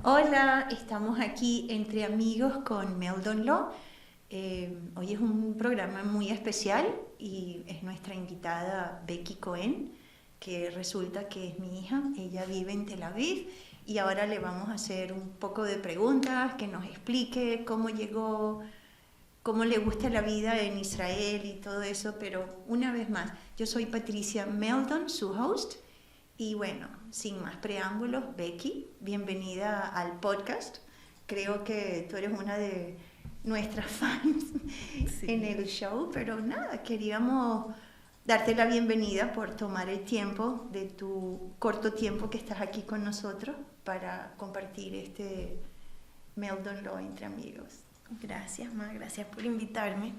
Hola, estamos aquí entre amigos con Meldon Law. Hoy es un programa muy especial y es nuestra invitada Becky Cohen, que resulta que es mi hija. Ella vive en Tel Aviv y ahora le vamos a hacer un poco de preguntas, que nos explique cómo llegó, cómo le gusta la vida en Israel y todo eso. Pero una vez más, yo soy Patricia Meldon, su host. Y bueno, sin más preámbulos, Becky, bienvenida al podcast. Creo que tú eres una de nuestras fans en el show, pero nada, queríamos darte la bienvenida por tomar el tiempo de tu corto tiempo que estás aquí con nosotros para compartir este Meldon Law entre amigos. Gracias, Ma, gracias por invitarme.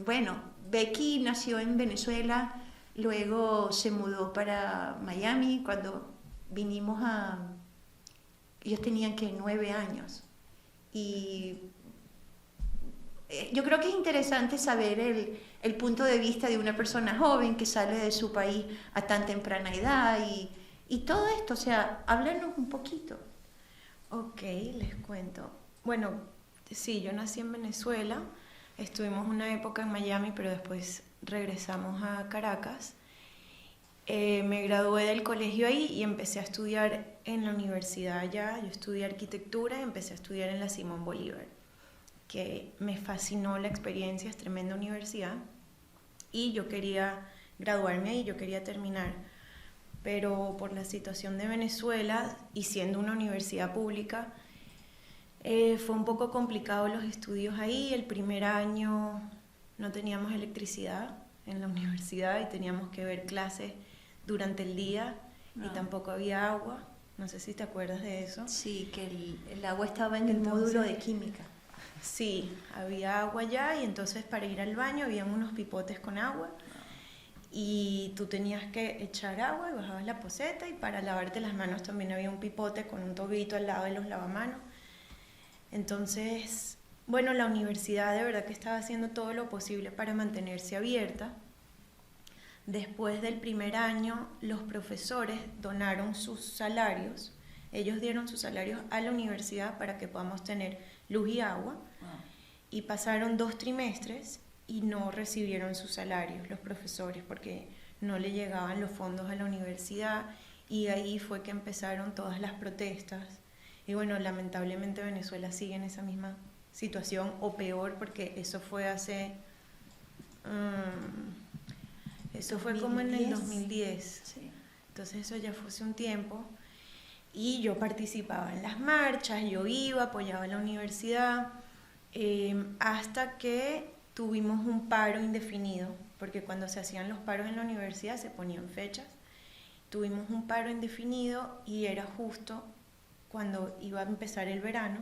Bueno, Becky nació en Venezuela. Luego se mudó para Miami cuando vinimos ellos tenían que 9 años. Y yo creo que es interesante saber el punto de vista de una persona joven que sale de su país a tan temprana edad y todo esto. O sea, háblanos un poquito. Ok, les cuento. Bueno, sí, yo nací en Venezuela. Estuvimos una época en Miami, pero después regresamos a Caracas. Me gradué del colegio ahí y empecé a estudiar en la universidad allá. Yo estudié arquitectura y empecé a estudiar en la Simón Bolívar, que me fascinó la experiencia, es tremenda universidad. Y yo quería graduarme ahí, yo quería terminar. Pero por la situación de Venezuela y siendo una universidad pública, fue un poco complicado los estudios ahí. El primer año no teníamos electricidad en la universidad y teníamos que ver clases durante el día y tampoco había agua. No sé si te acuerdas de eso. Sí, que el agua estaba en el módulo de química. Sí, había agua allá y entonces para ir al baño habían unos pipotes con agua y tú tenías que echar agua y bajabas la poceta, y para lavarte las manos también había un pipote con un tobito al lado de los lavamanos. Entonces, bueno, la universidad de verdad que estaba haciendo todo lo posible para mantenerse abierta. Después del primer año, los profesores donaron sus salarios. Ellos dieron sus salarios a la universidad para que podamos tener luz y agua. Y pasaron 2 trimestres y no recibieron sus salarios los profesores porque no le llegaban los fondos a la universidad, y ahí fue que empezaron todas las protestas. Y bueno, lamentablemente Venezuela sigue en esa misma situación o peor, porque eso fue hace... eso fue como en el 2010. Sí. Entonces eso ya fue hace un tiempo. Y yo participaba en las marchas, yo iba, apoyaba a la universidad, hasta que tuvimos un paro indefinido, porque cuando se hacían los paros en la universidad se ponían fechas. Tuvimos un paro indefinido y era justo cuando iba a empezar el verano.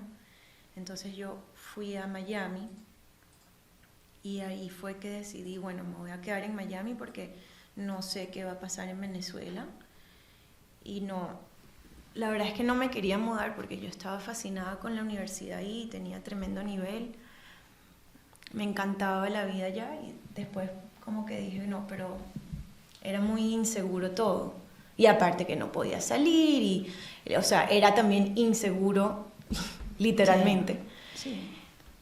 Entonces yo fui a Miami y ahí fue que decidí, bueno, me voy a quedar en Miami porque no sé qué va a pasar en Venezuela. Y no, la verdad es que no me quería mudar porque yo estaba fascinada con la universidad y tenía tremendo nivel. Me encantaba la vida allá, y después como que dije, no, pero era muy inseguro todo. Y aparte que no podía salir, y, o sea, era también inseguro, literalmente. Sí.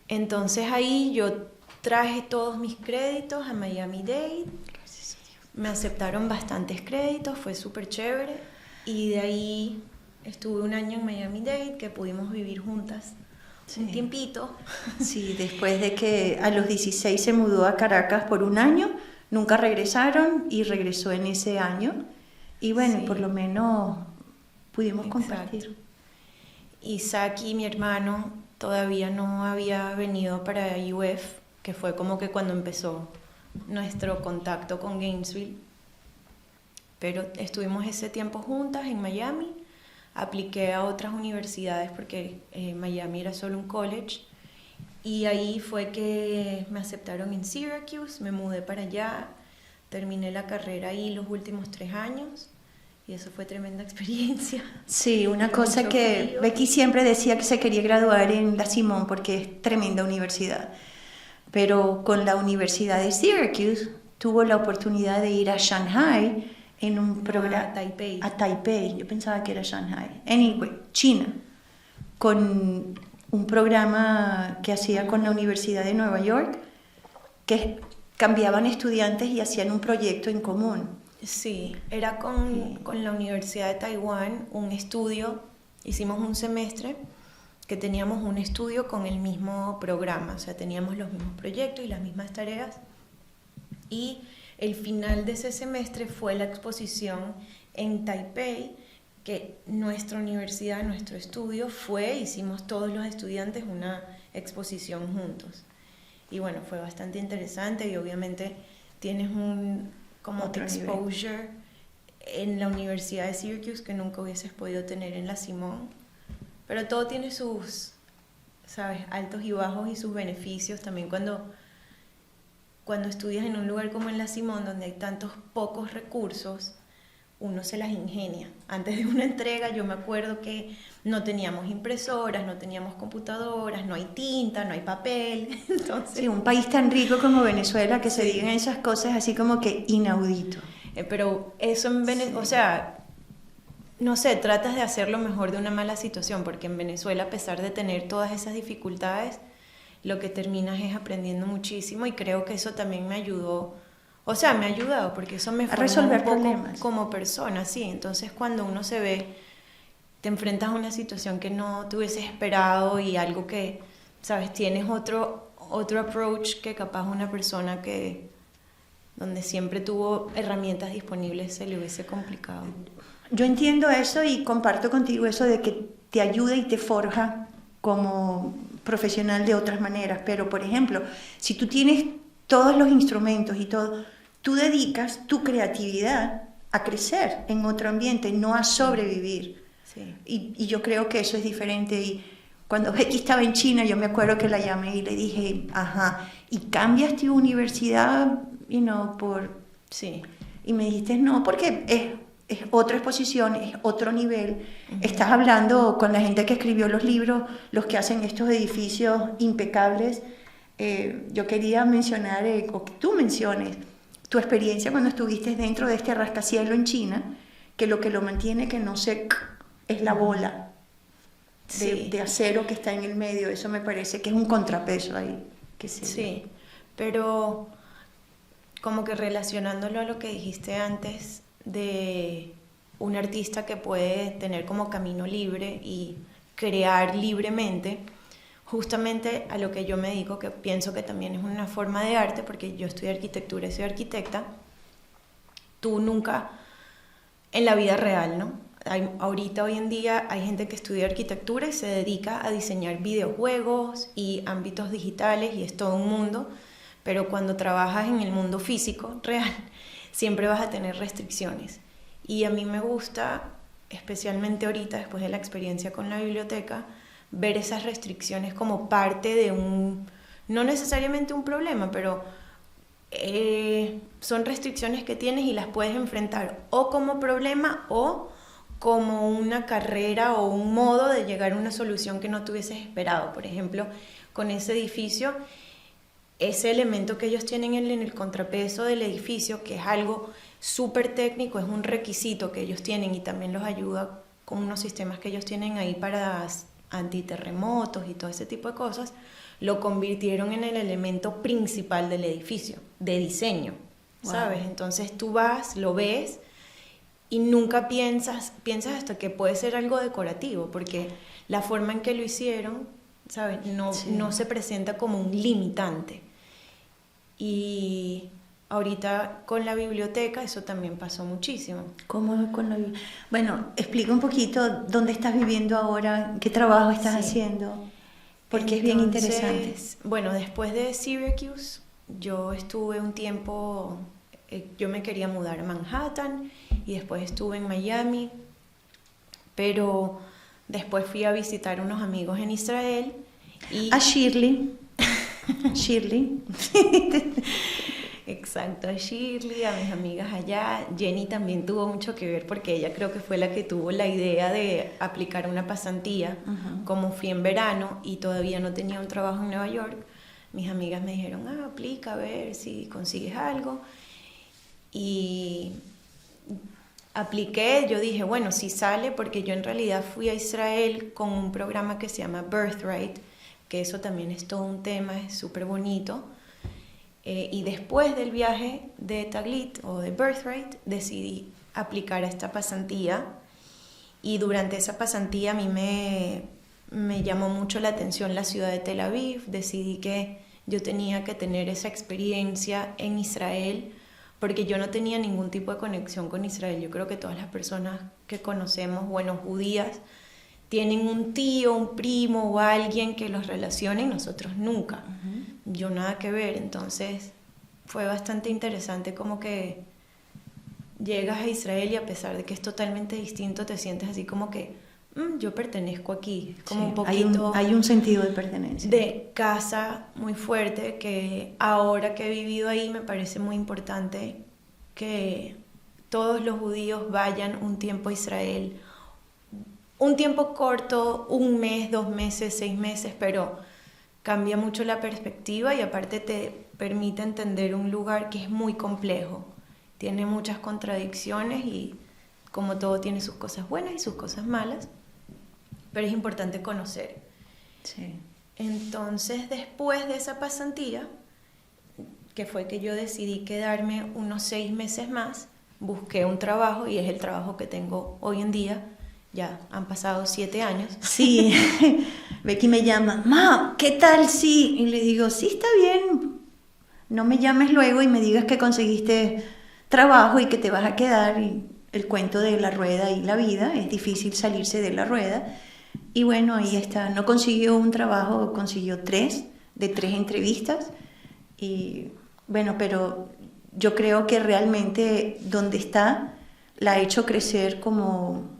Entonces ahí yo traje todos mis créditos a Miami-Dade. Gracias a Dios. Me aceptaron bastantes créditos, fue súper chévere. Y de ahí estuve un año en Miami-Dade, que pudimos vivir juntas un tiempito. Sí, después de que a los 16 se mudó a Caracas por un año, nunca regresaron y regresó en ese año. Y bueno, Sí. por lo menos pudimos Exacto. compartir. Y Saki, mi hermano, todavía no había venido para UF, que fue como que cuando empezó nuestro contacto con Gainesville. Pero estuvimos ese tiempo juntas en Miami. Apliqué a otras universidades porque Miami era solo un college. Y ahí fue que me aceptaron en Syracuse, me mudé para allá, terminé la carrera ahí los últimos 3 años. Y eso fue tremenda experiencia. Sí, una Y cosa mucho que frío. Becky siempre decía que se quería graduar en la Simón porque es tremenda universidad. Pero con la Universidad de Syracuse tuvo la oportunidad de ir a Shanghai en un programa... Taipei. A Taipei, yo pensaba que era Shanghai. Anyway, China, con un programa que hacía con la Universidad de Nueva York, que cambiaban estudiantes y hacían un proyecto en común. Sí, era con la Universidad de Taiwán, un estudio, hicimos un semestre que teníamos un estudio con el mismo programa, o sea, teníamos los mismos proyectos y las mismas tareas, y el final de ese semestre fue la exposición en Taipei, que nuestra universidad, nuestro estudio hicimos todos los estudiantes una exposición juntos. Y bueno, fue bastante interesante y obviamente tienes un como otro exposure nivel en la Universidad de Syracuse que nunca hubieses podido tener en la Simón. Pero todo tiene sus, ¿sabes?, altos y bajos y sus beneficios. También cuando estudias en un lugar como en la Simón, donde hay tantos pocos recursos, uno se las ingenia. Antes de una entrega yo me acuerdo que no teníamos impresoras, no teníamos computadoras, no hay tinta, no hay papel. Entonces, sí, un país tan rico como Venezuela, que se sí, digan esas cosas así como que inaudito. pero eso en Venezuela, o sea, no sé, tratas de hacer lo mejor de una mala situación, porque en Venezuela, a pesar de tener todas esas dificultades, lo que terminas es aprendiendo muchísimo, y creo que eso también me ayudó. O sea, me ha ayudado porque eso me formó resolver un poco problemas como persona, sí. Entonces, cuando uno se ve, te enfrentas a una situación que no te hubieses esperado y algo que, sabes, tienes otro approach que capaz una persona que, donde siempre tuvo herramientas disponibles, se le hubiese complicado. Yo entiendo eso y comparto contigo eso de que te ayuda y te forja como profesional de otras maneras. Pero, por ejemplo, si tú tienes todos los instrumentos y todo, tú dedicas tu creatividad a crecer en otro ambiente, no a sobrevivir. Sí. Y yo creo que eso es diferente. Y cuando Becky estaba en China, yo me acuerdo que la llamé y le dije, ajá, ¿y cambias tu universidad, por...? Sí. Y me dijiste, no, porque es otra exposición, es otro nivel. Estás hablando con la gente que escribió los libros, los que hacen estos edificios impecables. Yo quería mencionar, o que tú menciones, tu experiencia cuando estuviste dentro de este rascacielos en China, que lo mantiene que no se... es la bola de acero que está en el medio. Eso me parece que es un contrapeso ahí. Sí, pero como que relacionándolo a lo que dijiste antes de un artista que puede tener como camino libre y crear libremente, justamente a lo que yo me dedico, que pienso que también es una forma de arte, porque yo estudié arquitectura y soy arquitecta. Tú nunca, en la vida real, ¿no? Ahorita, hoy en día, hay gente que estudia arquitectura y se dedica a diseñar videojuegos y ámbitos digitales, y es todo un mundo, pero cuando trabajas en el mundo físico, real, siempre vas a tener restricciones. Y a mí me gusta, especialmente ahorita, después de la experiencia con la biblioteca, ver esas restricciones como parte de no necesariamente un problema, pero son restricciones que tienes y las puedes enfrentar o como problema o como una carrera o un modo de llegar a una solución que no te hubieses esperado. Por ejemplo, con ese edificio, ese elemento que ellos tienen en el contrapeso del edificio, que es algo súper técnico, es un requisito que ellos tienen, y también los ayuda con unos sistemas que ellos tienen ahí para antiterremotos y todo ese tipo de cosas, lo convirtieron en el elemento principal del edificio, de diseño, ¿sabes? Wow. Entonces tú vas, lo ves y nunca piensas hasta que puede ser algo decorativo, porque la forma en que lo hicieron, ¿sabes? No se presenta como un limitante. Y ahorita con la biblioteca eso también pasó muchísimo. ¿Cómo con la biblioteca? Bueno, explica un poquito dónde estás viviendo ahora, qué trabajo estás haciendo, porque entonces, es bien interesante. Bueno, después de Syracuse, yo estuve un tiempo, yo me quería mudar a Manhattan y después estuve en Miami, pero después fui a visitar unos amigos en Israel. A Shirley. Shirley. Exacto, a Shirley, a mis amigas allá. Jenny también tuvo mucho que ver porque ella creo que fue la que tuvo la idea de aplicar una pasantía. Como fui en verano y todavía no tenía un trabajo en Nueva York, mis amigas me dijeron, aplica a ver si consigues algo. Y apliqué, yo dije, bueno, si sale, porque yo en realidad fui a Israel con un programa que se llama Birthright, que eso también es todo un tema, es súper bonito. Y después del viaje de Taglit o de Birthright, decidí aplicar a esta pasantía. Y durante esa pasantía a mí me llamó mucho la atención la ciudad de Tel Aviv. Decidí que yo tenía que tener esa experiencia en Israel, porque yo no tenía ningún tipo de conexión con Israel. Yo creo que todas las personas que conocemos, bueno, judías, tienen un tío, un primo o alguien que los relacione, y nosotros nunca. Yo nada que ver. Entonces fue bastante interesante, como que llegas a Israel y a pesar de que es totalmente distinto, te sientes así como que yo pertenezco aquí. Como sí, un poquito hay un sentido de pertenencia. De casa muy fuerte, que ahora que he vivido ahí me parece muy importante que todos los judíos vayan un tiempo a Israel. Un tiempo corto, 1 mes, 2 meses, 6 meses, pero cambia mucho la perspectiva y aparte te permite entender un lugar que es muy complejo. Tiene muchas contradicciones y como todo tiene sus cosas buenas y sus cosas malas, pero es importante conocer. Sí. Entonces, después de esa pasantía, que fue que yo decidí quedarme unos 6 meses más, busqué un trabajo y es el trabajo que tengo hoy en día. Ya han pasado 7 años. Sí, Becky me llama, Ma, ¿qué tal? Sí, y le digo, sí, está bien, no me llames luego y me digas que conseguiste trabajo y que te vas a quedar. Y el cuento de la rueda y la vida, es difícil salirse de la rueda. Y bueno, ahí está, no consiguió un trabajo, consiguió 3, de 3 entrevistas. Y bueno, pero yo creo que realmente donde está la ha hecho crecer como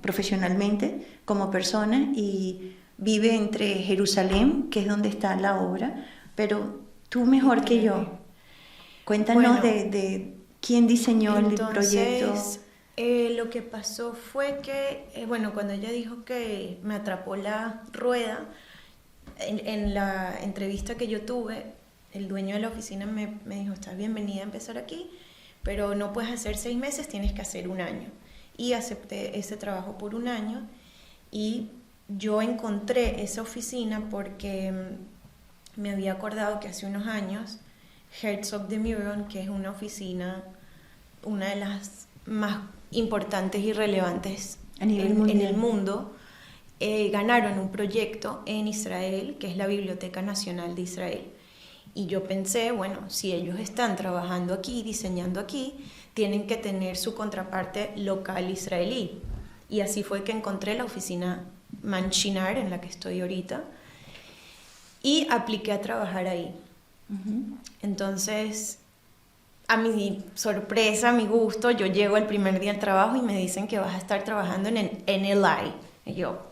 profesionalmente, como persona, y vive entre Jerusalén, que es donde está la obra, pero tú mejor que yo. Cuéntanos de quién diseñó el proyecto. Lo que pasó fue que, cuando ella dijo que me atrapó la rueda, en la entrevista que yo tuve, el dueño de la oficina me dijo, estás bienvenida a empezar aquí, pero no puedes hacer 6 meses, tienes que hacer 1 año. Y acepté ese trabajo por 1 año y yo encontré esa oficina porque me había acordado que hace unos años Herzog de Meuron, que es una oficina, una de las más importantes y relevantes en el mundo, ganaron un proyecto en Israel, que es la Biblioteca Nacional de Israel. Y yo pensé, bueno, si ellos están trabajando aquí, diseñando aquí, tienen que tener su contraparte local israelí. Y así fue que encontré la oficina Manshinar, en la que estoy ahorita, y apliqué a trabajar ahí. Entonces, a mi sorpresa, a mi gusto, yo llego el primer día al trabajo y me dicen que vas a estar trabajando en el NLI. Y yo,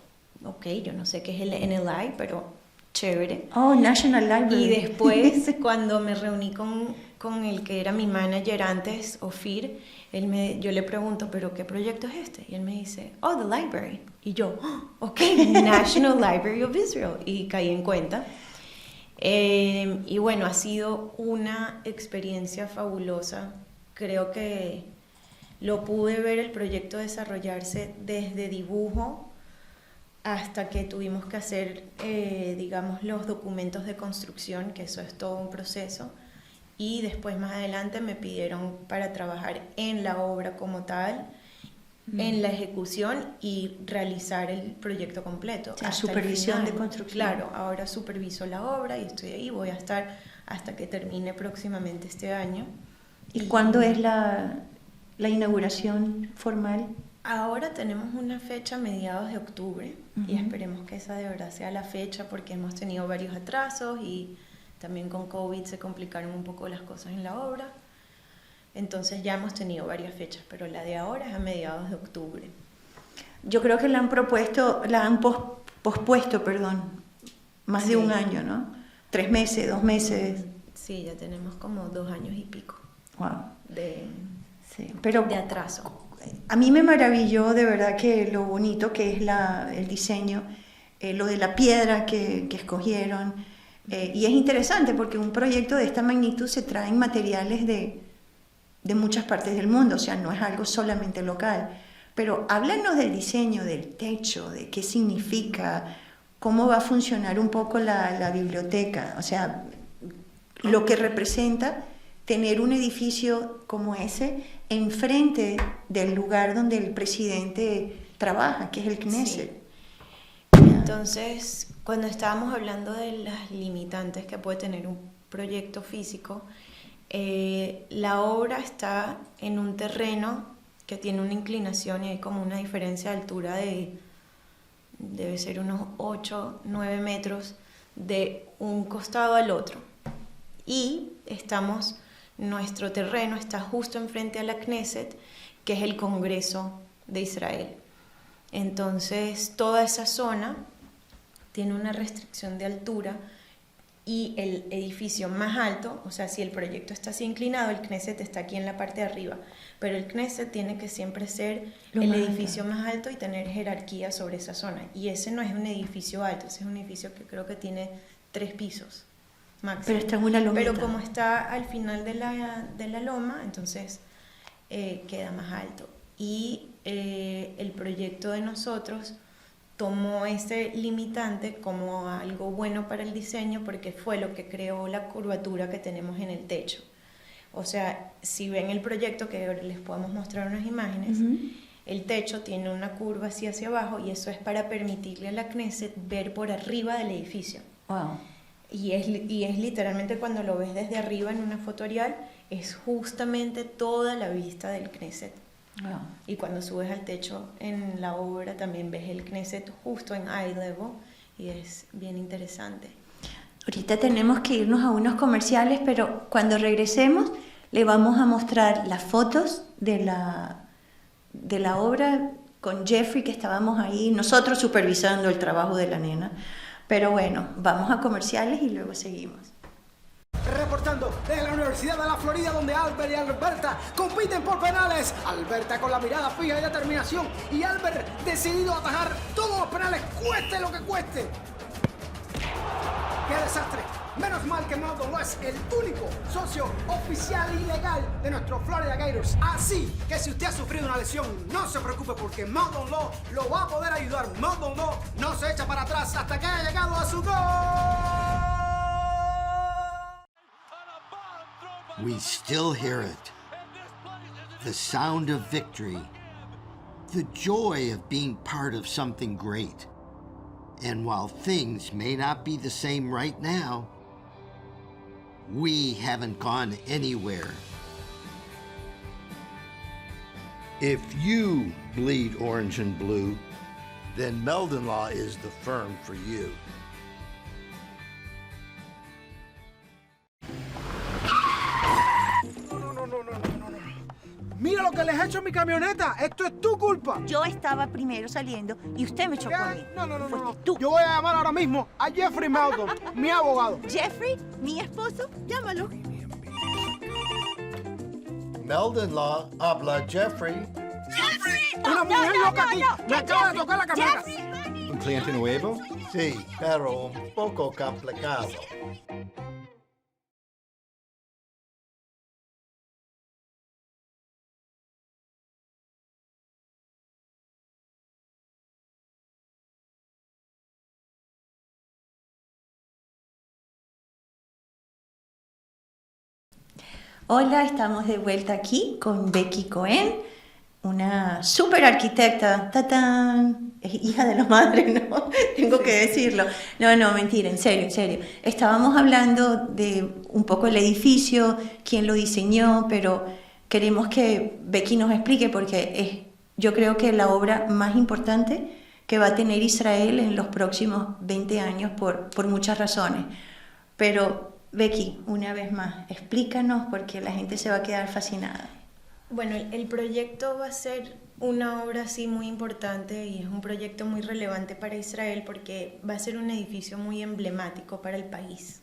ok, yo no sé qué es el NLI, pero chévere. Oh, National Library. Y después, cuando me reuní con el que era mi manager antes, Ofir, yo le pregunto, ¿pero qué proyecto es este? Y él me dice, oh, the library. Y yo, oh, ok, National Library of Israel. Y caí en cuenta. Y bueno, ha sido una experiencia fabulosa. Creo que lo pude ver el proyecto desarrollarse desde dibujo hasta que tuvimos que hacer, digamos, los documentos de construcción, que eso es todo un proceso. Y después, más adelante, me pidieron para trabajar en la obra como tal, en la ejecución y realizar el proyecto completo. La supervisión de construcción. Claro, ahora superviso la obra y estoy ahí, voy a estar hasta que termine próximamente este año. ¿Y cuándo es la inauguración formal? Ahora tenemos una fecha a mediados de octubre y esperemos que esa de verdad sea la fecha, porque hemos tenido varios atrasos y también con COVID se complicaron un poco las cosas en la obra. Entonces ya hemos tenido varias fechas, pero la de ahora es a mediados de octubre. Yo creo que la han pospuesto, más de 1 año, ¿no? 3 meses, 2 meses. Sí, ya tenemos como 2 años y pico. Wow. De atraso. A mí me maravilló de verdad que lo bonito que es el diseño, lo de la piedra que escogieron. Y es interesante porque un proyecto de esta magnitud se traen materiales de de muchas partes del mundo, o sea, no es algo solamente local. Pero háblanos del diseño, del techo, de qué significa, cómo va a funcionar un poco la biblioteca, o sea, lo que representa tener un edificio como ese enfrente del lugar donde el presidente trabaja, que es el Knesset. Sí. Entonces, cuando estábamos hablando de las limitantes que puede tener un proyecto físico, la obra está en un terreno que tiene una inclinación y hay como una diferencia de altura debe ser unos 8, 9 metros de un costado al otro. Y nuestro terreno está justo enfrente a la Knesset, que es el Congreso de Israel. Entonces, toda esa zona tiene una restricción de altura y el edificio más alto, o sea, si el proyecto está así inclinado, el Knesset está aquí en la parte de arriba, pero el Knesset tiene que siempre ser el edificio más alto y tener jerarquía sobre esa zona. Y ese no es un edificio alto, ese es un edificio que creo que tiene 3 pisos máximo. Pero está en una lomita. Pero como está al final de la loma, entonces queda más alto. Y el proyecto de nosotros tomó ese limitante como algo bueno para el diseño porque fue lo que creó la curvatura que tenemos en el techo. O sea, si ven el proyecto, que ahora les podemos mostrar unas imágenes, el techo tiene una curva así hacia abajo y eso es para permitirle a la Knesset ver por arriba del edificio. Wow. Y es literalmente cuando lo ves desde arriba en una fotorial, es justamente toda la vista del Knesset. Wow. Y cuando subes al techo en la obra también ves el Knesset justo en eye level y es bien interesante. Ahorita tenemos que irnos a unos comerciales, pero cuando regresemos le vamos a mostrar las fotos de la obra con Jeffrey, que estábamos ahí, nosotros supervisando el trabajo de la nena. Pero bueno, vamos a comerciales y luego seguimos. Reportando desde la Universidad de la Florida, donde Albert y Alberta compiten por penales. Alberta con la mirada fija y determinación, y Albert decidido a atajar todos los penales, cueste lo que cueste. ¡Qué desastre! Menos mal que Meldon Law es el único socio oficial y legal de nuestro Florida Gators. Así que si usted ha sufrido una lesión, no se preocupe porque Meldon Law lo va a poder ayudar. Meldon Law no se echa para atrás hasta que haya llegado a su gol. We still hear it. The sound of victory. The joy of being part of something great. And while things may not be the same right now, we haven't gone anywhere. If you bleed orange and blue, then Meldon Law is the firm for you. Mira lo que les he hecho a mi camioneta. Esto es tu culpa. Yo estaba primero saliendo y usted me chocó a mí. No. Fuiste tú. Yo voy a llamar ahora mismo a Jeffrey Meldon, mi abogado. Jeffrey, mi esposo, llámalo. Meldon Law habla Jeffrey. Una mujer loca aquí. Me acaba de tocar la camioneta. ¿Un cliente nuevo? Sí, pero un poco complicado. Hola, estamos de vuelta aquí con Becky Cohen, una súper arquitecta, ¡tatán! Es hija de la madre, ¿no? Tengo que decirlo. No, mentira, en serio. Estábamos hablando de un poco el edificio, quién lo diseñó, pero queremos que Becky nos explique porque yo creo que la obra más importante que va a tener Israel en los próximos 20 años por muchas razones. Pero Becky, una vez más, explícanos porque la gente se va a quedar fascinada. Bueno, el proyecto va a ser una obra así muy importante y es un proyecto muy relevante para Israel porque va a ser un edificio muy emblemático para el país.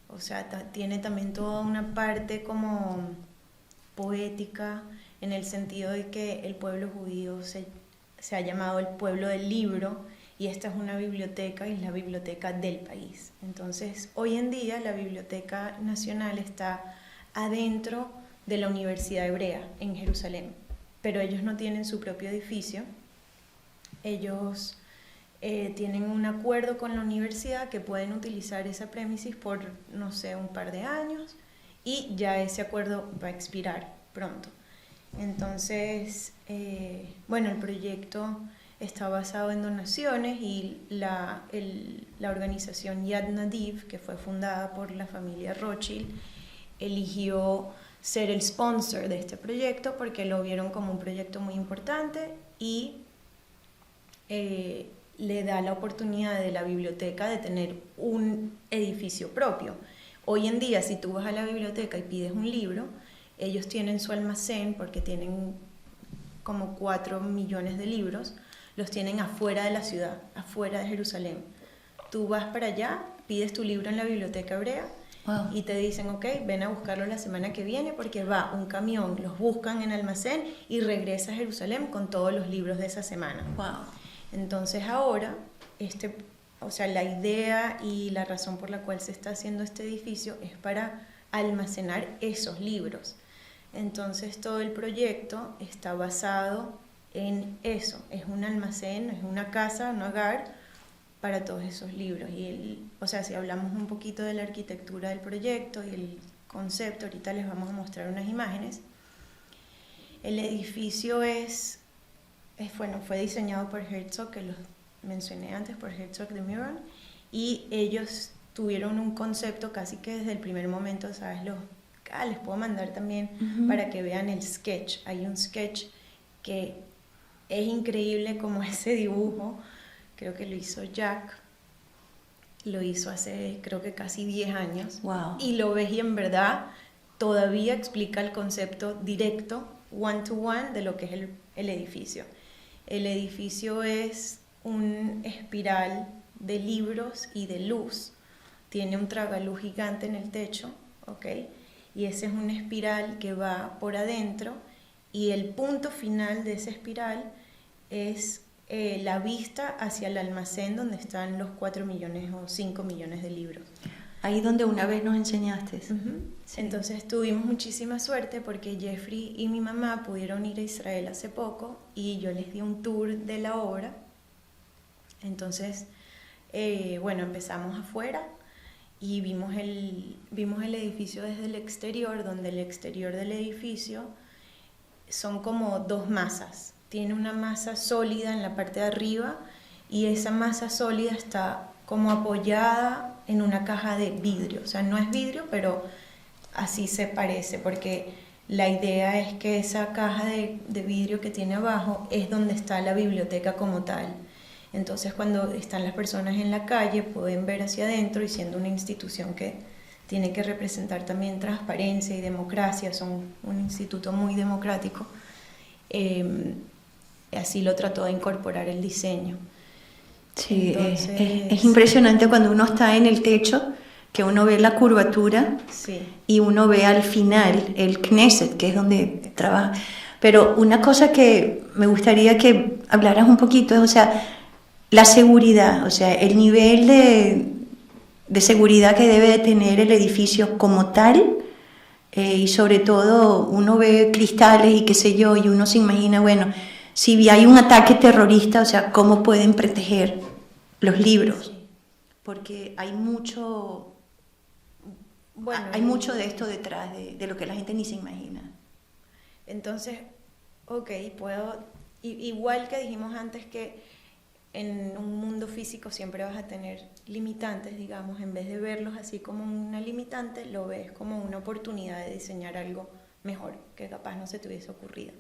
O sea, tiene también toda una parte como poética en el sentido de que el pueblo judío se ha llamado el pueblo del libro. Y esta es una biblioteca y es la biblioteca del país. Entonces, hoy en día la Biblioteca Nacional está adentro de la Universidad Hebrea en Jerusalén, pero ellos no tienen su propio edificio. Ellos tienen un acuerdo con la universidad que pueden utilizar esa premises por, no sé, un par de años, y ya ese acuerdo va a expirar pronto. Entonces, bueno, el proyecto está basado en donaciones y la organización Yad Nadiv, que fue fundada por la familia Rothschild, eligió ser el sponsor de este proyecto porque lo vieron como un proyecto muy importante y le da la oportunidad de la biblioteca de tener un edificio propio. Hoy en día, si tú vas a la biblioteca y pides un libro, ellos tienen su almacén, porque tienen como 4 millones de libros, los tienen afuera de la ciudad, afuera de Jerusalén. Tú vas para allá, pides tu libro en la biblioteca hebrea, wow, y te dicen, ok, ven a buscarlo la semana que viene porque va un camión, los buscan en el almacén y regresa a Jerusalén con todos los libros de esa semana. Wow. Entonces ahora, o sea, la idea y la razón por la cual se está haciendo este edificio es para almacenar esos libros. Entonces todo el proyecto está basado en eso, es un almacén, es una casa, un hogar para todos esos libros. Y o sea, si hablamos un poquito de la arquitectura del proyecto y el concepto, ahorita les vamos a mostrar unas imágenes. El edificio fue diseñado por Herzog, que los mencioné antes, por Herzog de Meuron, y ellos tuvieron un concepto casi que desde el primer momento, ¿sabes? Les puedo mandar también para que vean el sketch. Hay un sketch que es increíble como ese dibujo, creo que lo hizo Jack, lo hizo hace creo que casi 10 años. Wow. Y lo ves y en verdad todavía explica el concepto directo, one to one, de lo que es el edificio. El edificio es un espiral de libros y de luz. Tiene un tragaluz gigante en el techo, ¿ok? Y ese es una espiral que va por adentro y el punto final de esa espiral es la vista hacia el almacén donde están los 4 millones o 5 millones de libros. Ahí donde una vez nos enseñaste. Sí. Entonces tuvimos muchísima suerte porque Jeffrey y mi mamá pudieron ir a Israel hace poco y yo les di un tour de la obra. Entonces, bueno, empezamos afuera y vimos el edificio desde el exterior, donde el exterior del edificio son como 2 masas. Tiene una masa sólida en la parte de arriba y esa masa sólida está como apoyada en una caja de vidrio. O sea, no es vidrio, pero así se parece, porque la idea es que esa caja de vidrio que tiene abajo es donde está la biblioteca como tal. Entonces, cuando están las personas en la calle, pueden ver hacia adentro, y siendo una institución que tiene que representar también transparencia y democracia, son un instituto muy democrático, así lo trató de incorporar el diseño. Sí, Entonces, es impresionante cuando uno está en el techo, que uno ve la curvatura, sí, y uno ve al final el Knesset, que es donde trabaja. Pero una cosa que me gustaría que hablaras un poquito es, o sea, la seguridad, o sea, el nivel de seguridad que debe de tener el edificio como tal, y sobre todo uno ve cristales y qué sé yo, y uno se imagina, bueno, si hay un ataque terrorista, o sea, ¿cómo pueden proteger los libros? Porque hay mucho, hay mucho de esto detrás de lo que la gente ni se imagina. Entonces, ok, igual que dijimos antes que en un mundo físico siempre vas a tener limitantes, digamos, en vez de verlos así como una limitante, lo ves como una oportunidad de diseñar algo mejor, que capaz no se te hubiese ocurrido.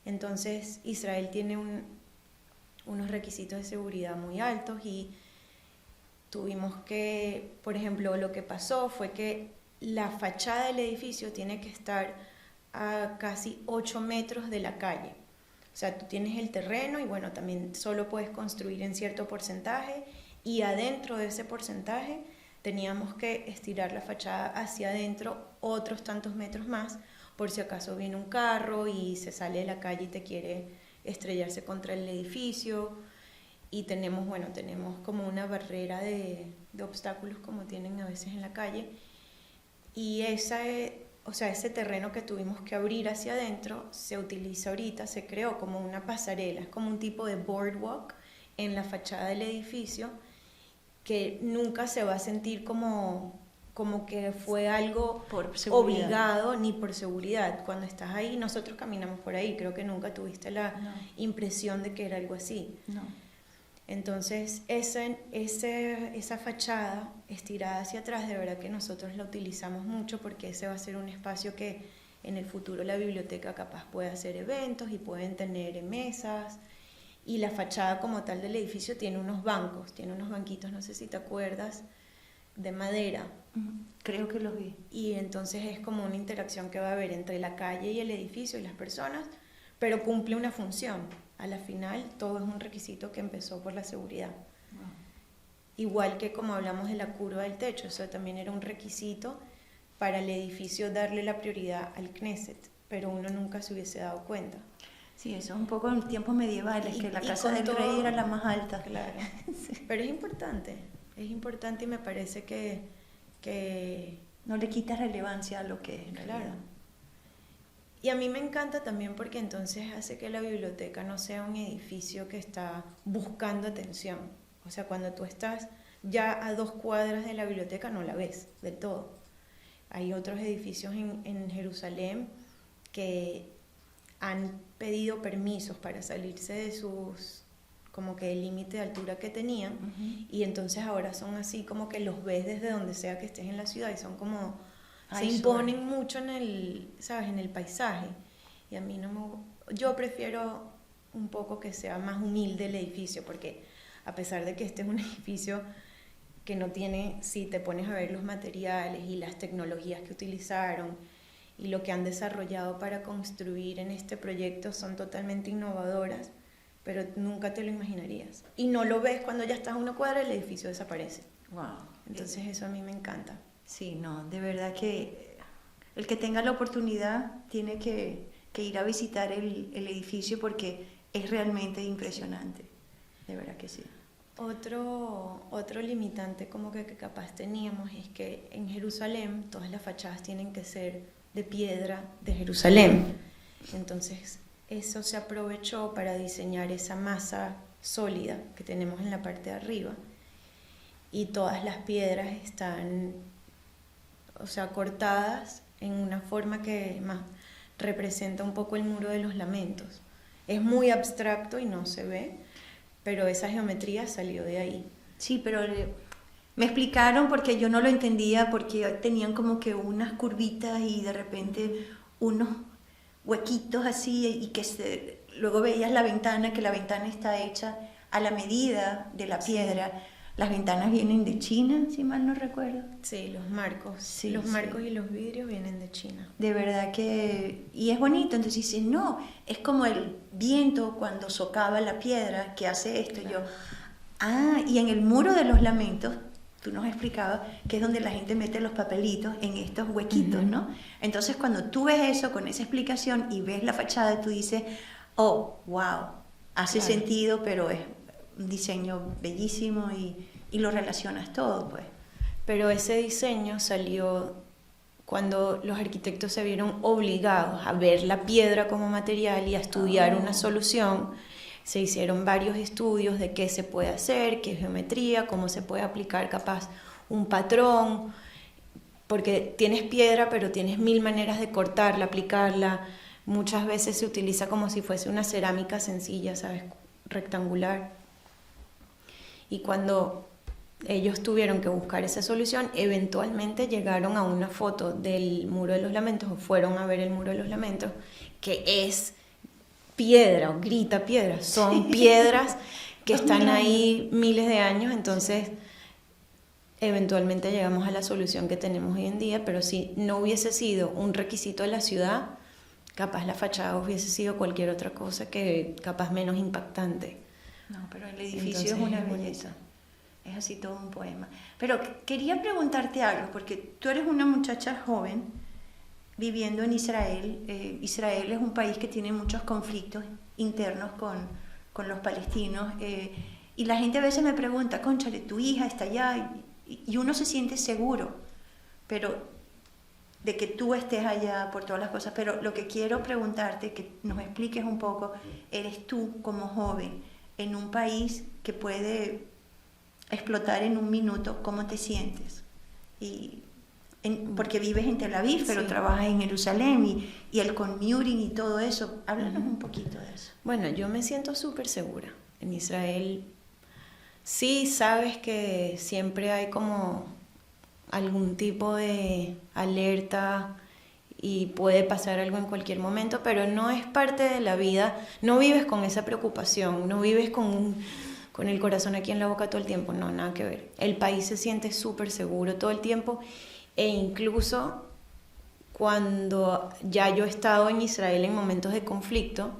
Entonces, Israel tiene unos requisitos de seguridad muy altos y tuvimos que, por ejemplo, lo que pasó fue que la fachada del edificio tiene que estar a casi 8 metros de la calle. O sea, tú tienes el terreno y bueno, también solo puedes construir en cierto porcentaje, y adentro de ese porcentaje teníamos que estirar la fachada hacia adentro otros tantos metros más, por si acaso viene un carro y se sale de la calle y te quiere estrellarse contra el edificio. Y tenemos como una barrera de obstáculos como tienen a veces en la calle. Y o sea, ese terreno que tuvimos que abrir hacia adentro se utiliza ahorita, se creó como una pasarela, es como un tipo de boardwalk en la fachada del edificio que nunca se va a sentir como que fue algo obligado ni por seguridad. Cuando estás ahí, nosotros caminamos por ahí, creo que nunca tuviste la impresión de que era algo así. No. Entonces, esa fachada estirada hacia atrás, de verdad que nosotros la utilizamos mucho porque ese va a ser un espacio que en el futuro la biblioteca capaz puede hacer eventos y pueden tener mesas. Y la fachada como tal del edificio tiene unos bancos, tiene unos banquitos, no sé si te acuerdas, de madera. Creo que los vi. Y entonces es como una interacción que va a haber entre la calle y el edificio y las personas, pero cumple una función. A la final, todo es un requisito que empezó por la seguridad. Wow. Igual que como hablamos de la curva del techo, eso también era un requisito para el edificio darle la prioridad al Knesset, pero uno nunca se hubiese dado cuenta. Sí, eso es un poco en tiempos medievales, que la casa del rey era la más alta. Claro, sí. Pero es importante y me parece que no le quita relevancia a lo que es en realidad. Claro. Y a mí me encanta también porque entonces hace que la biblioteca no sea un edificio que está buscando atención. O sea, cuando tú estás ya a 2 cuadras de la biblioteca no la ves del todo. Hay otros edificios en Jerusalén que han pedido permisos para salirse de sus, como que el límite de altura que tenían, y entonces ahora son así como que los ves desde donde sea que estés en la ciudad y son como... se imponen mucho en el, ¿sabes? En el paisaje. Y a mí yo prefiero un poco que sea más humilde el edificio, porque a pesar de que este es un edificio que no tiene, si te pones a ver los materiales y las tecnologías que utilizaron y lo que han desarrollado para construir en este proyecto son totalmente innovadoras, pero nunca te lo imaginarías. Y no lo ves cuando ya estás a 1 cuadra, el edificio desaparece. Wow. Entonces eso a mí me encanta. Sí, no, de verdad que el que tenga la oportunidad tiene que ir a visitar el edificio porque es realmente impresionante, de verdad que sí. Otro limitante como que capaz teníamos es que en Jerusalén todas las fachadas tienen que ser de piedra de Jerusalén. Entonces eso se aprovechó para diseñar esa masa sólida que tenemos en la parte de arriba, y todas las piedras están, o sea, cortadas en una forma que más representa un poco el Muro de los Lamentos. Es muy abstracto y no se ve, pero esa geometría salió de ahí. Sí, pero me explicaron porque yo no lo entendía, porque tenían como que unas curvitas y de repente unos huequitos así, y que luego veías la ventana, que la ventana está hecha a la medida de la piedra. Sí. Las ventanas vienen de China, si mal no recuerdo. Sí, los marcos. Sí, los marcos y los vidrios vienen de China. De verdad que... Y es bonito, entonces dices, no, es como el viento cuando socava la piedra que hace esto. Claro. Y en el Muro de los Lamentos, tú nos explicabas que es donde la gente mete los papelitos en estos huequitos, ¿no? Entonces cuando tú ves eso con esa explicación y ves la fachada, tú dices, oh, wow, hace sentido, pero es un diseño bellísimo y lo relacionas todo, pues. Pero ese diseño salió cuando los arquitectos se vieron obligados a ver la piedra como material y a estudiar una solución. Se hicieron varios estudios de qué se puede hacer, qué geometría, cómo se puede aplicar capaz un patrón, porque tienes piedra pero tienes 1000 maneras de cortarla, aplicarla. Muchas veces se utiliza como si fuese una cerámica sencilla, ¿sabes? Rectangular. Y cuando ellos tuvieron que buscar esa solución, eventualmente llegaron a una foto del Muro de los Lamentos, o fueron a ver el Muro de los Lamentos, que es piedra, o grita piedra, son piedras que están ahí miles de años. Entonces eventualmente llegamos a la solución que tenemos hoy en día, pero si no hubiese sido un requisito de la ciudad, capaz la fachada hubiese sido cualquier otra cosa que capaz menos impactante. No, pero el edificio es una belleza, es así todo un poema. Pero quería preguntarte algo, porque tú eres una muchacha joven viviendo en Israel. Israel es un país que tiene muchos conflictos internos con los palestinos, y la gente a veces me pregunta, cónchale, tu hija está allá, y uno se siente seguro, pero de que tú estés allá por todas las cosas, pero lo que quiero preguntarte, que nos expliques un poco, eres tú como joven en un país que puede explotar en un minuto, ¿cómo te sientes? Porque vives en Tel Aviv, pero Sí. trabajas en Jerusalén y el commuting y todo eso. Háblanos un poquito de eso. Bueno, yo me siento súper segura. En Israel sí sabes que siempre hay como algún tipo de alerta y puede pasar algo en cualquier momento, pero no es parte de la vida. No vives con esa preocupación, no vives con el corazón aquí en la boca todo el tiempo. No, nada que ver. El país se siente súper seguro todo el tiempo, e incluso cuando ya yo he estado en Israel en momentos de conflicto,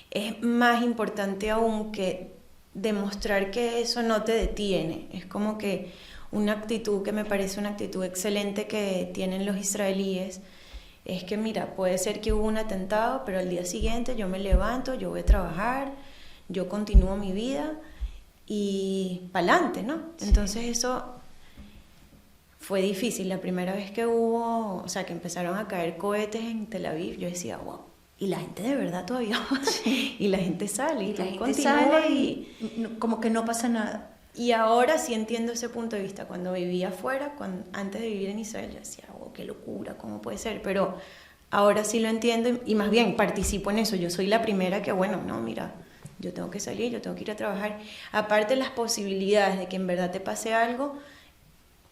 es más importante aún que demostrar que eso no te detiene. Es como que una actitud que me parece una actitud excelente que tienen los israelíes es que, mira, puede ser que hubo un atentado, pero al día siguiente yo me levanto, yo voy a trabajar, yo continúo mi vida y pa'lante, ¿no? Sí. Entonces eso fue difícil. La primera vez que hubo, o sea, que empezaron a caer cohetes en Tel Aviv, yo decía, wow, y la gente de verdad todavía va, y la gente sale, Y la tú gente continúas sale y como que no pasa nada. y ahora sí entiendo ese punto de vista. Cuando vivía afuera, antes de vivir en Israel, yo decía, wow, qué locura, ¿cómo puede ser? Pero ahora sí lo entiendo y más bien participo en eso. Yo soy la primera que, bueno, no, mira, yo tengo que salir, yo tengo que ir a trabajar. Aparte, las posibilidades de que en verdad te pase algo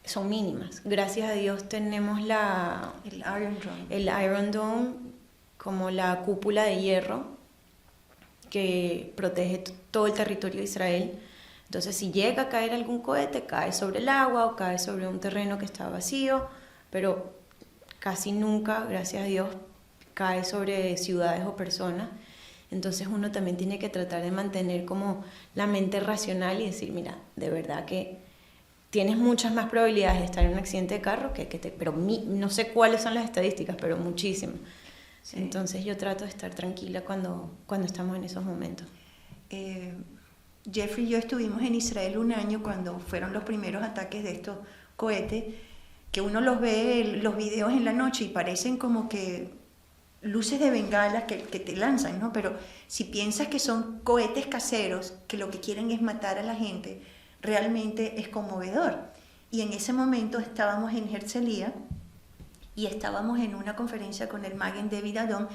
son mínimas. Gracias a Dios tenemos El Iron Dome. como la cúpula de hierro que protege todo el territorio de Israel. Entonces, si llega a caer algún cohete, cae sobre el agua o cae sobre un terreno que está vacío, pero casi nunca, gracias a Dios, cae sobre ciudades o personas. Entonces uno también tiene que tratar de mantener como la mente racional y decir, mira, de verdad que tienes muchas más probabilidades de estar en un accidente de carro pero no sé cuáles son las estadísticas, pero muchísimas. Sí. Entonces yo trato de estar tranquila cuando estamos en esos momentos. Jeffrey y yo estuvimos en Israel un año cuando fueron los primeros ataques de estos cohetes, que uno los ve los videos en la noche y parecen como que luces de bengalas que te lanzan, ¿no? Pero si piensas que son cohetes caseros que lo que quieren es matar a la gente, realmente es conmovedor. Y en ese momento estábamos en Herzliya y estábamos en una conferencia con el Magen David Adom,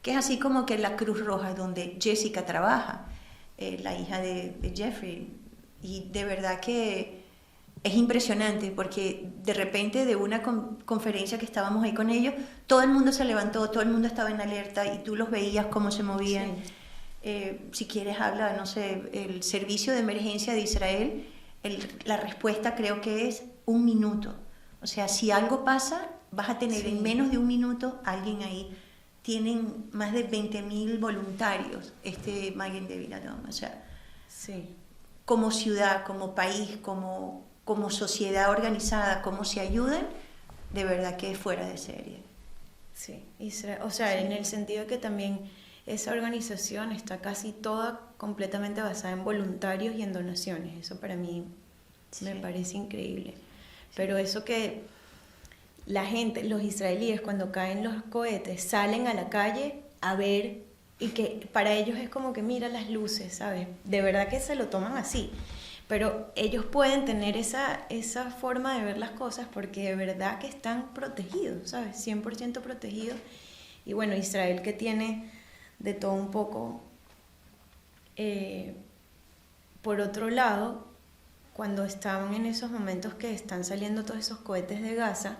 que es así como que la Cruz Roja donde Jessica trabaja, la hija de Jeffrey. Y de verdad que es impresionante porque de repente de una conferencia que estábamos ahí con ellos, todo el mundo se levantó, todo el mundo estaba en alerta y tú los veías cómo se movían. Sí. Si quieres habla, no sé, el servicio de emergencia de Israel, la respuesta creo que es 1 minuto. O sea, si algo pasa, vas a tener en menos de 1 minuto alguien ahí. Tienen más de 20.000 voluntarios, Magen David Adom. O sea, sí. Como ciudad, como país, como sociedad organizada, cómo se ayudan, de verdad que es fuera de serie. Sí, o sea, en el sentido que también esa organización está casi toda completamente basada en voluntarios y en donaciones. Eso para mí me parece increíble. Pero eso que la gente, los israelíes, cuando caen los cohetes, salen a la calle a ver, y que para ellos es como que mira las luces, ¿sabes? De verdad que se lo toman así. Pero ellos pueden tener esa forma de ver las cosas porque de verdad que están protegidos, ¿sabes? 100% protegidos. Y bueno, Israel, que tiene de todo un poco. Por otro lado, cuando estaban en esos momentos que están saliendo todos esos cohetes de Gaza,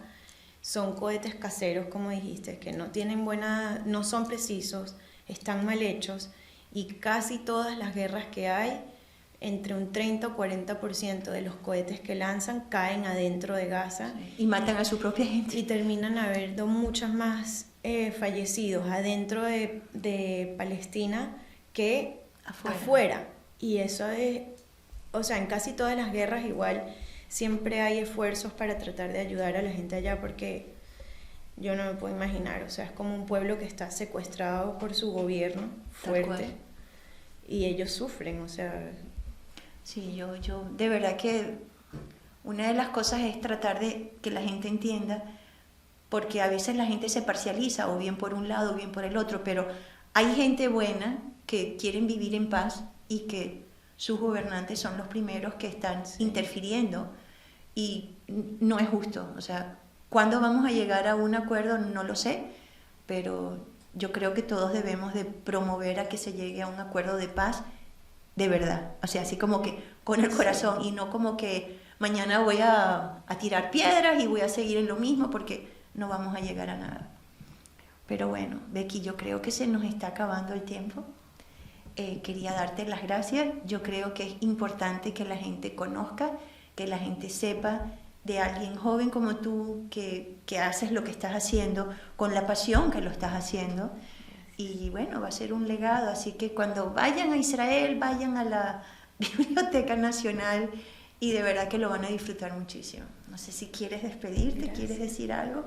son cohetes caseros, como dijiste, que no son precisos, están mal hechos, y casi todas las guerras que hay, entre un 30 o 40% de los cohetes que lanzan caen adentro de Gaza. Y matan a su propia gente. Y terminan habiendo muchos más fallecidos adentro de Palestina que afuera. Y eso es, o sea, en casi todas las guerras igual siempre hay esfuerzos para tratar de ayudar a la gente allá, porque yo no me puedo imaginar, o sea, es como un pueblo que está secuestrado por su gobierno fuerte y ellos sufren, o sea. Sí, yo de verdad que una de las cosas es tratar de que la gente entienda porque a veces la gente se parcializa, o bien por un lado o bien por el otro, pero hay gente buena que quieren vivir en paz y que sus gobernantes son los primeros que están interfiriendo, y no es justo. O sea, ¿cuándo vamos a llegar a un acuerdo? No lo sé, pero yo creo que todos debemos de promover a que se llegue a un acuerdo de paz de verdad, o sea, así como que con el corazón, y no como que mañana voy a tirar piedras y voy a seguir en lo mismo, porque no vamos a llegar a nada. Pero bueno, Becky, yo creo que se nos está acabando el tiempo. Quería darte las gracias. Yo creo que es importante que la gente conozca, que la gente sepa de alguien joven como tú, que haces lo que estás haciendo con la pasión que lo estás haciendo. Y bueno, va a ser un legado, así que cuando vayan a Israel, vayan a la Biblioteca Nacional, y de verdad que lo van a disfrutar muchísimo. No sé si quieres despedirte, Gracias. ¿Quieres decir algo?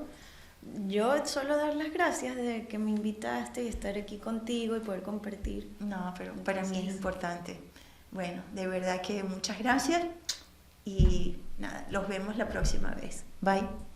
Yo solo dar las gracias de que me invitaste y estar aquí contigo y poder compartir. No, pero para mí es Entonces, importante. Bueno, de verdad que muchas gracias, y nada, los vemos la próxima vez. Bye.